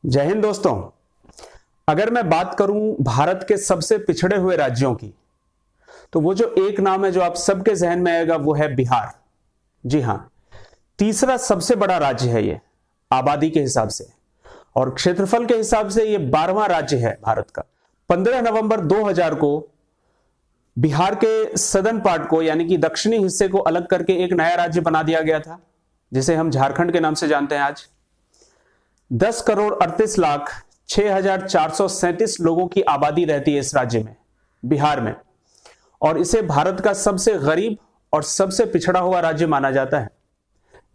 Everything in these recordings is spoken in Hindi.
जय हिंद दोस्तों। अगर मैं बात करूं भारत के सबसे पिछड़े हुए राज्यों की, तो वो जो एक नाम है जो आप सबके जहन में आएगा वो है बिहार। जी हां, तीसरा सबसे बड़ा राज्य है ये आबादी के हिसाब से, और क्षेत्रफल के हिसाब से ये 12वां राज्य है भारत का। 15 नवंबर 2000 को बिहार के सदर्न पार्ट को यानी कि दक्षिणी हिस्से को अलग करके एक नया राज्य बना दिया गया था, जिसे हम झारखंड के नाम से जानते हैं। आज 10,38,06,437 लोगों की आबादी रहती है इस राज्य में, बिहार में, और इसे भारत का सबसे गरीब और सबसे पिछड़ा हुआ राज्य माना जाता है,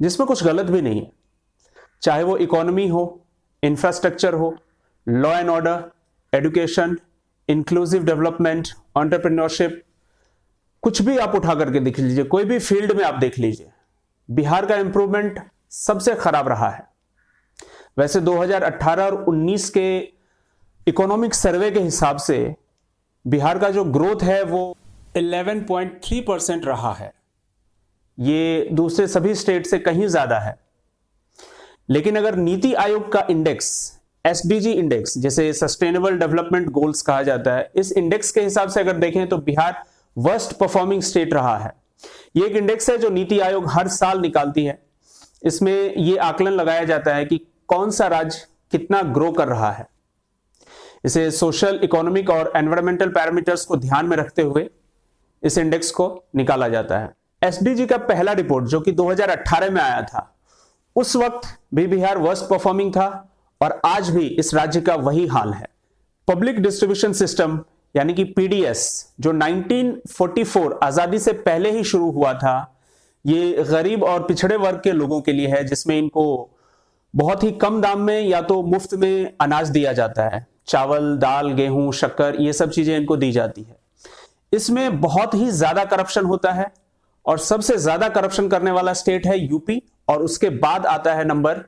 जिसमें कुछ गलत भी नहीं है। चाहे वो इकोनॉमी हो, इंफ्रास्ट्रक्चर हो, law and order, education, inclusive development, entrepreneurship, कुछ भी आप उठा करके देख लीजिए, कोई भी फील्ड में आप देख लीजिए, बिहार का इंप्रूवमेंट सबसे खराब रहा है। वैसे 2018 और 19 के इकोनॉमिक सर्वे के हिसाब से बिहार का जो ग्रोथ है वो 11.3% रहा है। ये दूसरे सभी स्टेट से कहीं ज्यादा है। लेकिन अगर नीति आयोग का इंडेक्स, एसडीजी इंडेक्स, जैसे सस्टेनेबल डेवलपमेंट गोल्स कहा जाता है, इस इंडेक्स के हिसाब से अगर देखें तो बिहार वर्स्ट परफॉर्मिंग स्टेट रहा है। ये एक इंडेक्स है जो नीति आयोग हर साल निकालती है। इसमें यह आकलन लगाया जाता है कि कौन सा राज्य कितना ग्रो कर रहा है। इसे सोशल, इकोनॉमिक और एनवायरमेंटल पैरामीटर्स को ध्यान में रखते हुए इस इंडेक्स को निकाला जाता है। एसडीजी का पहला रिपोर्ट जो कि 2018 में आया था, उस वक्त भी बिहार वर्स्ट परफॉर्मिंग था और आज भी इस राज्य का वही हाल है। पब्लिक डिस्ट्रीब्यूशन सिस्टम यानी कि पीडीएस, जो 1944 आजादी से पहले ही शुरू हुआ था, ये गरीब और पिछड़े वर्ग के लोगों के लिए है, जिसमें इनको बहुत ही कम दाम में या तो मुफ्त में अनाज दिया जाता है। चावल, दाल, गेहूं, शक्कर, ये सब चीजें इनको दी जाती है। इसमें बहुत ही ज्यादा करप्शन होता है और सबसे ज्यादा करप्शन करने वाला स्टेट है यूपी, और उसके बाद आता है नंबर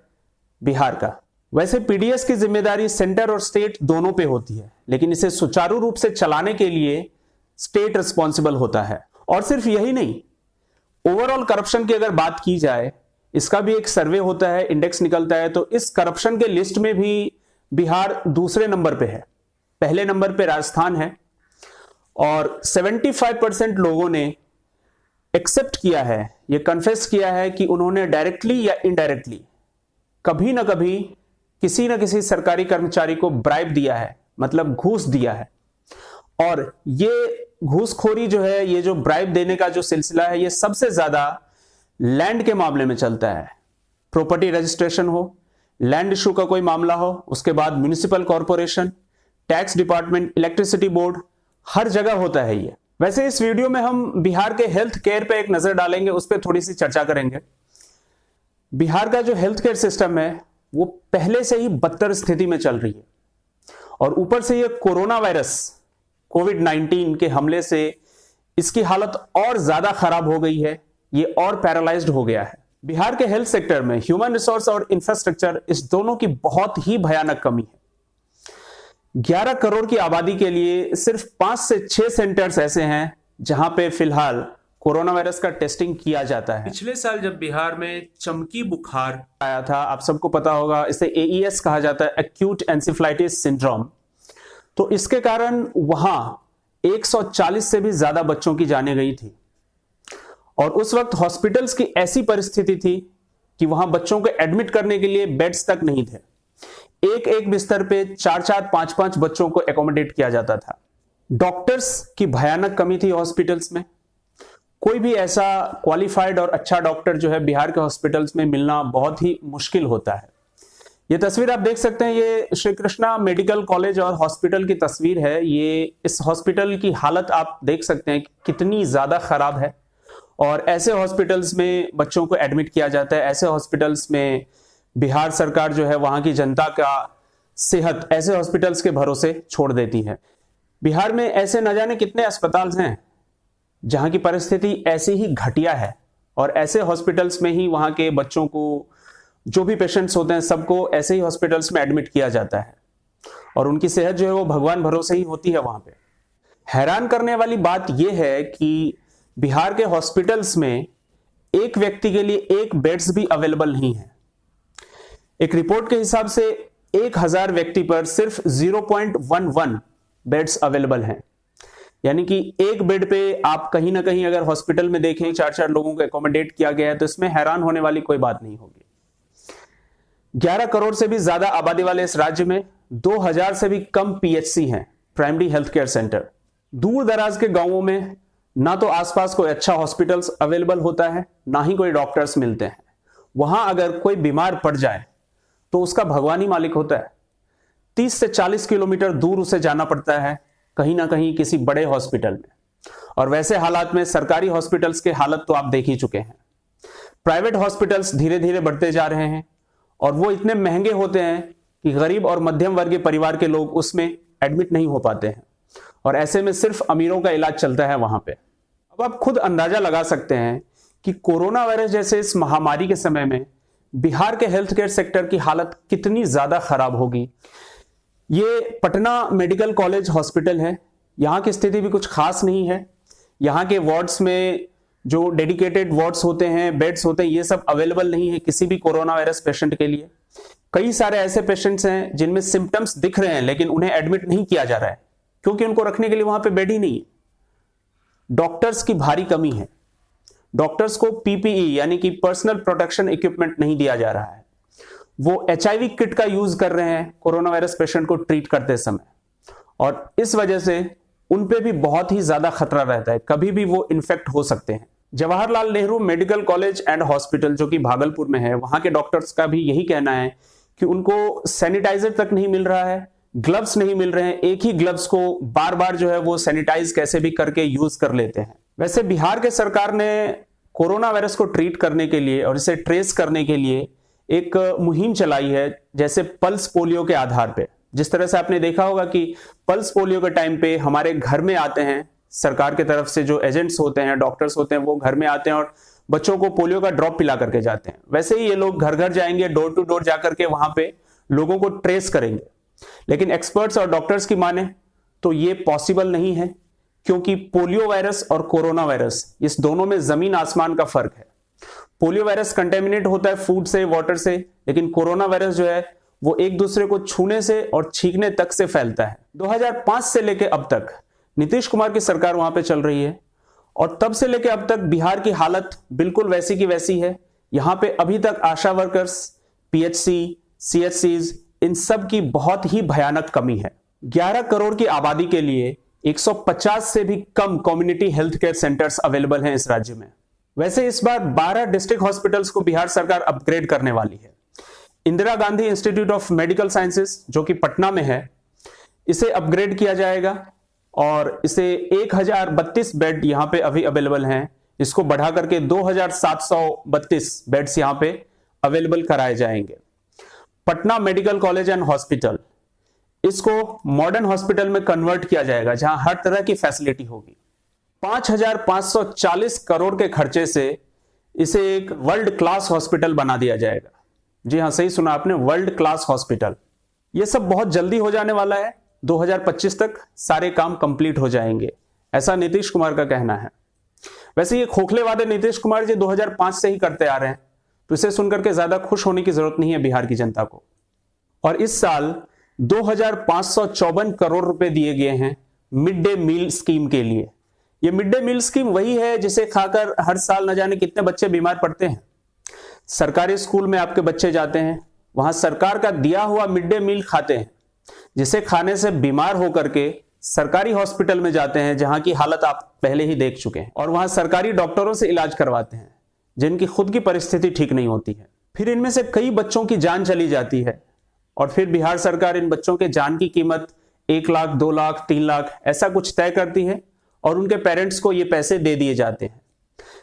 बिहार का। वैसे पीडीएस की जिम्मेदारी सेंटर और स्टेट दोनों पे होती है, लेकिन इसे सुचारू रूप से चलाने के लिए स्टेट रिस्पॉन्सिबल होता है। और सिर्फ यही नहीं, ओवरऑल करप्शन की अगर बात की जाए, इसका भी एक सर्वे होता है, इंडेक्स निकलता है, तो इस करप्शन के लिस्ट में भी बिहार दूसरे नंबर पे है। पहले नंबर पे राजस्थान है, और 75% लोगों ने एक्सेप्ट किया है, ये कन्फेस किया है कि उन्होंने डायरेक्टली या इनडायरेक्टली कभी ना कभी किसी ना किसी सरकारी कर्मचारी को ब्राइब दिया है, मतलब घूस दिया है। और ये घूसखोरी जो है, ये जो ब्राइब देने का जो सिलसिला है, ये सबसे ज्यादा लैंड के मामले में चलता है। प्रॉपर्टी रजिस्ट्रेशन हो, लैंड इशू का कोई मामला हो, उसके बाद municipal corporation, tax department, electricity board, हर जगह होता है ये। वैसे इस वीडियो में हम बिहार के हेल्थ केयर पे एक नजर डालेंगे, उस पर थोड़ी सी चर्चा करेंगे। बिहार का जो हेल्थ केयर सिस्टम है वो पहले से ही बदतर स्थिति में चल रही है, और ऊपर से ये कोरोना वायरस कोविड-19 के हमले से इसकी हालत और ज्यादा खराब हो गई है, ये और पैरालाइज्ड हो गया है। बिहार के हेल्थ सेक्टर में ह्यूमन रिसोर्स और इंफ्रास्ट्रक्चर, इस दोनों की बहुत ही भयानक कमी है। 11 करोड़ की आबादी के लिए सिर्फ 5 से 6 सेंटर्स ऐसे हैं जहां पे फिलहाल कोरोना वायरस का टेस्टिंग किया जाता है। पिछले साल जब बिहार में चमकी बुखार आया था, आप सबको पता होगा, इसे एईएस कहा जाता है, एक्यूट एंसेफेलाइटिस सिंड्रोम, तो इसके कारण वहां 140 से भी ज्यादा बच्चों की जानें गई थी। और उस वक्त हॉस्पिटल्स की ऐसी परिस्थिति थी कि वहां बच्चों को एडमिट करने के लिए बेड्स तक नहीं थे। एक एक बिस्तर पे 4-4, 5-5 बच्चों को एकोमोडेट किया जाता था। डॉक्टर्स की भयानक कमी थी हॉस्पिटल्स में। कोई भी ऐसा क्वालिफाइड और अच्छा डॉक्टर जो है बिहार के हॉस्पिटल्स में मिलना बहुत ही मुश्किल होता है। ये तस्वीर आप देख सकते हैं, ये श्री कृष्णा मेडिकल कॉलेज और हॉस्पिटल की तस्वीर है। ये इस हॉस्पिटल की हालत आप देख सकते हैं कि कितनी ज्यादा खराब है, और ऐसे हॉस्पिटल्स में बच्चों को एडमिट किया जाता है। ऐसे हॉस्पिटल्स में बिहार सरकार जो है वहां की जनता का सेहत ऐसे हॉस्पिटल्स के भरोसे छोड़ देती है। बिहार में ऐसे न जाने कितने अस्पताल हैं जहां की परिस्थिति ऐसी ही घटिया है, और ऐसे हॉस्पिटल्स में ही वहां के बच्चों को, जो भी पेशेंट्स होते हैं, सबको ऐसे ही हॉस्पिटल्स में एडमिट किया जाता है, और उनकी सेहत जो है वो भगवान भरोसे ही होती है वहां पे। हैरान करने वाली बात यह है कि बिहार के हॉस्पिटल्स में एक व्यक्ति के लिए एक बेड्स भी अवेलेबल नहीं है। एक रिपोर्ट के हिसाब से 1000 व्यक्ति पर सिर्फ 0.11 बेड्स अवेलेबल हैं। यानी कि एक बेड पे आप कहीं ना कहीं अगर हॉस्पिटल में देखें 4-4 लोगों को एकोमोडेट किया गया है, तो इसमें हैरान होने वाली कोई बात नहीं होगी। 11 करोड़ से भी ज्यादा आबादी वाले इस राज्य में 2000 से भी कम पीएचसी हैं, प्राइमरी हेल्थ केयर सेंटर। दूर दराज के गांवों में ना तो आसपास कोई अच्छा हॉस्पिटल्स अवेलेबल होता है, ना ही कोई डॉक्टर्स मिलते हैं। वहां अगर कोई बीमार पड़ जाए तो उसका भगवान ही मालिक होता है। 30 से 40 किलोमीटर दूर उसे जाना पड़ता है, कहीं ना कहीं किसी बड़े हॉस्पिटल में। और वैसे हालात में सरकारी हॉस्पिटल्स के हालत तो आप देख ही चुके हैं। प्राइवेट हॉस्पिटल्स धीरे धीरे बढ़ते जा रहे हैं और वो इतने महंगे होते हैं कि गरीब और मध्यम वर्गीय परिवार के लोग उसमें एडमिट नहीं हो पाते हैं, और ऐसे में सिर्फ अमीरों का इलाज चलता है वहां पे। अब आप खुद अंदाजा लगा सकते हैं कि कोरोना वायरस जैसे इस महामारी के समय में बिहार के हेल्थ केयर सेक्टर की हालत कितनी ज्यादा खराब होगी। ये पटना मेडिकल कॉलेज हॉस्पिटल है, यहाँ की स्थिति भी कुछ खास नहीं है। यहाँ के वार्ड्स में जो डेडिकेटेड वार्ड्स होते हैं, बेड्स होते हैं, ये सब अवेलेबल नहीं है किसी भी कोरोना वायरस पेशेंट के लिए। कई सारे ऐसे पेशेंट्स हैं जिनमें सिम्टम्स दिख रहे हैं लेकिन उन्हें एडमिट नहीं किया जा रहा है, क्योंकि उनको रखने के लिए वहां पे बेड ही नहीं है। डॉक्टर्स की भारी कमी है। डॉक्टर्स को पीपीई यानी कि पर्सनल प्रोटेक्शन इक्विपमेंट नहीं दिया जा रहा है। वो एचआईवी किट का यूज कर रहे हैं कोरोना वायरस पेशेंट को ट्रीट करते समय, और इस वजह से उन पे भी बहुत ही ज्यादा खतरा रहता है, कभी भी वो इन्फेक्ट हो सकते हैं। Jawaharlal Nehru medical college and hospital जो कि भागलपुर में है, वहां के डॉक्टर्स का भी यही कहना है कि उनको सैनिटाइजर तक नहीं मिल रहा है, ग्लव्स नहीं मिल रहे हैं। एक ही ग्लव्स को बार बार जो है वो सैनिटाइज कैसे भी करके यूज कर लेते हैं। वैसे बिहार के सरकार ने कोरोना वायरस को ट्रीट करने के लिए और इसे ट्रेस करने के लिए एक मुहिम चलाई है, जैसे पल्स पोलियो के आधार पे। जिस तरह से आपने देखा होगा कि पल्स पोलियो के टाइम पे हमारे घर में आते हैं, सरकार की तरफ से जो एजेंट्स होते हैं, डॉक्टर्स होते हैं, वो घर में आते हैं और बच्चों को पोलियो का ड्रॉप पिला करके जाते हैं। वैसे ही ये लोग घर घर जाएंगे, डोर टू डोर जाकर के वहां पे लोगों को ट्रेस करेंगे। लेकिन एक्सपर्ट्स और डॉक्टर्स की माने तो ये पॉसिबल नहीं है, क्योंकि पोलियो वायरस और कोरोना वायरस इस दोनों में जमीन आसमान का फर्क है। पोलियो वायरस कंटेमिनेट होता है फूड से, वाटर से, लेकिन कोरोना वायरस जो है वो एक दूसरे को छूने से और छींकने तक से फैलता है। 2005 से लेकर अब तक नीतीश कुमार की सरकार वहां पे चल रही है, और तब से लेकर अब तक बिहार की हालत बिल्कुल वैसी की वैसी है। यहां पे अभी तक आशा वर्कर्स, पीएचसी, सीएचसीज, इन सब की बहुत ही भयानक कमी है। 11 करोड़ की आबादी के लिए 150 से भी कम community health care centres available हैं इस राज्य में। वैसे इस बार 12 डिस्ट्रिक्ट हॉस्पिटल्स को बिहार सरकार अपग्रेड करने वाली है। Indira Gandhi institute of medical sciences जो कि पटना में है, इसे अपग्रेड किया जाएगा और इसे 1032 बेड यहां पे अभी अवेलेबल हैं। इसको बढ़ा करके 2732 बेड्स यहां पे अवेलेबल कराए जाएंगे। Patna medical college and hospital, इसको मॉडर्न हॉस्पिटल में कन्वर्ट किया जाएगा जहां हर तरह की फैसिलिटी होगी। 5540 करोड़ के खर्चे से इसे एक वर्ल्ड क्लास हॉस्पिटल बना दिया जाएगा। जी हां, सही सुना आपने, वर्ल्ड क्लास हॉस्पिटल। यह सब बहुत जल्दी हो जाने वाला है, 2025 तक सारे काम कंप्लीट हो जाएंगे, ऐसा नीतीश कुमार का कहना है। वैसे ये खोखले वादे नीतीश कुमार जी 2005 से ही करते आ रहे हैं, तो इसे सुनकर के ज्यादा खुश होने की जरूरत नहीं है बिहार की जनता को। और इस साल 2554 करोड़ रुपए दिए गए हैं मिड डे मील स्कीम के लिए। ये मिड डे मील स्कीम वही है जिसे खाकर हर साल न जाने कितने बच्चे बीमार पड़ते हैं। सरकारी स्कूल में आपके बच्चे जाते हैं, वहां सरकार का दिया हुआ मिड डे मील खाते हैं, जिसे खाने से बीमार होकर के सरकारी हॉस्पिटल में जाते हैं, जहां की हालत आप पहले ही देख चुके हैं, और वहां सरकारी डॉक्टरों से इलाज करवाते हैं जिनकी खुद की परिस्थिति ठीक नहीं होती है। फिर इनमें से कई बच्चों की जान चली जाती है, और फिर बिहार सरकार इन बच्चों के जान की कीमत 1 लाख, 2 लाख, 3 लाख ऐसा कुछ तय करती है, और उनके पेरेंट्स को ये पैसे दे दिए जाते हैं।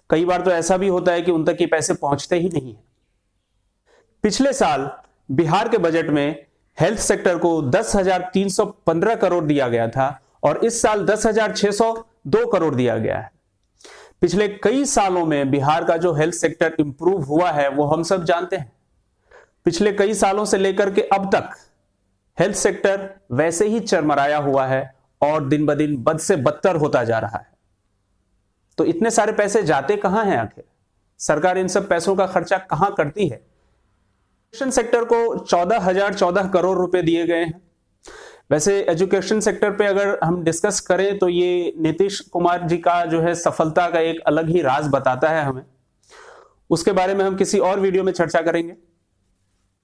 कई बार तो ऐसा भी होता है कि उन तक ये पैसे पहुंचते ही नहीं है। पिछले साल बिहार के बजट में हेल्थ सेक्टर को 10,315 करोड़ दिया गया था, और इस साल 10,602 करोड़ दिया गया है। पिछले कई सालों में बिहार का जो हेल्थ सेक्टर इंप्रूव हुआ है वो हम सब जानते हैं। पिछले कई सालों से लेकर के अब तक हेल्थ सेक्टर वैसे ही चरमराया हुआ है और दिन ब दिन बद से बदतर होता जा रहा है। तो इतने सारे पैसे जाते कहां हैं आखिर? सरकार इन सब पैसों का खर्चा कहां करती है? एजुकेशन सेक्टर को 14,014 करोड़ रुपए दिए गए हैं। वैसे एजुकेशन सेक्टर पे अगर हम डिस्कस करें तो ये नीतीश कुमार जी का जो है सफलता का एक अलग ही राज बताता है हमें। उसके बारे में हम किसी और वीडियो में चर्चा करेंगे।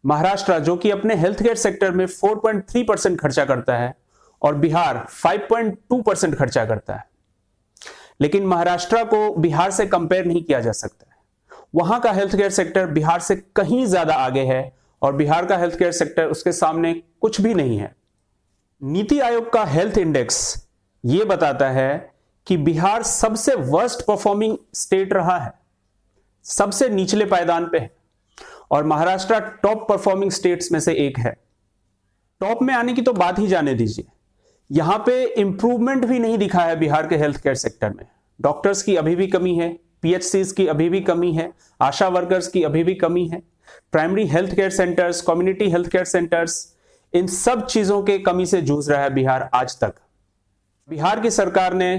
महाराष्ट्र जो कि अपने हेल्थ केयर सेक्टर में 4.3% खर्चा करता है और बिहार 5.2% खर्चा करता है, लेकिन महाराष्ट्र को बिहार से कंपेयर नहीं किया जा सकता है। वहां का हेल्थ केयर सेक्टर बिहार से कहीं ज्यादा आगे है और बिहार का हेल्थ केयर सेक्टर उसके सामने कुछ भी नहीं है। नीति आयोग का हेल्थ इंडेक्स यह बताता है कि बिहार सबसे वर्स्ट परफॉर्मिंग स्टेट रहा है, सबसे निचले पायदान पे है, और महाराष्ट्र टॉप परफॉर्मिंग स्टेट्स में से एक है। टॉप में आने की तो बात ही जाने दीजिए, यहां पे इंप्रूवमेंट भी नहीं दिखा है बिहार के हेल्थ केयर सेक्टर में। डॉक्टर्स की अभी भी कमी है, पीएचसीज की अभी भी कमी है, आशा वर्कर्स की अभी भी कमी है, primary health care centres, community health care centres, इन सब चीजों के कमी से जूझ रहा है बिहार आज तक। बिहार की सरकार ने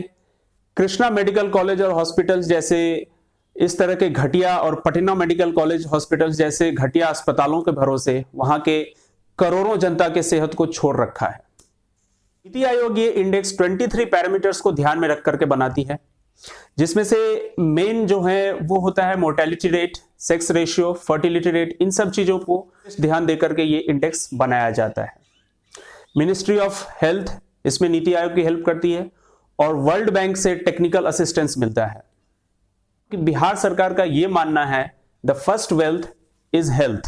कृष्णा मेडिकल कॉलेज और हॉस्पिटल्स जैसे इस तरह के घटिया और पटना मेडिकल कॉलेज हॉस्पिटल्स जैसे घटिया अस्पतालों के भरोसे वहां के करोड़ों जनता के सेहत को छोड़ रखा है। नीति आयोग ये इंडेक्स 23 पैरामीटर्स को ध्यान में रख करके बनाती है, जिसमें से मेन जो है वो होता है mortality rate, sex ratio, fertility rate. इन सब चीजों को ध्यान देकर के ये इंडेक्स बनाया जाता है। मिनिस्ट्री ऑफ हेल्थ इसमें नीति आयोग की हेल्प करती है और वर्ल्ड बैंक से टेक्निकल असिस्टेंस मिलता है। कि बिहार सरकार का यह मानना है the first wealth is health,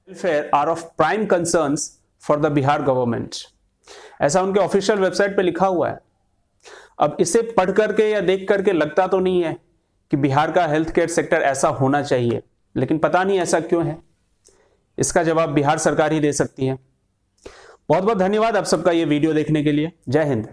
welfare are of prime concerns for the Bihar government. ऐसा उनके ऑफिशियल वेबसाइट पे लिखा हुआ है। अब इसे पढ़ करके या देख करके लगता तो नहीं है कि बिहार का हेल्थ केयर सेक्टर ऐसा होना चाहिए, लेकिन पता नहीं ऐसा क्यों है। इसका जवाब बिहार सरकार ही दे सकती है। बहुत बहुत धन्यवाद आप सबका ये वीडियो देखने के लिए। जय हिंद।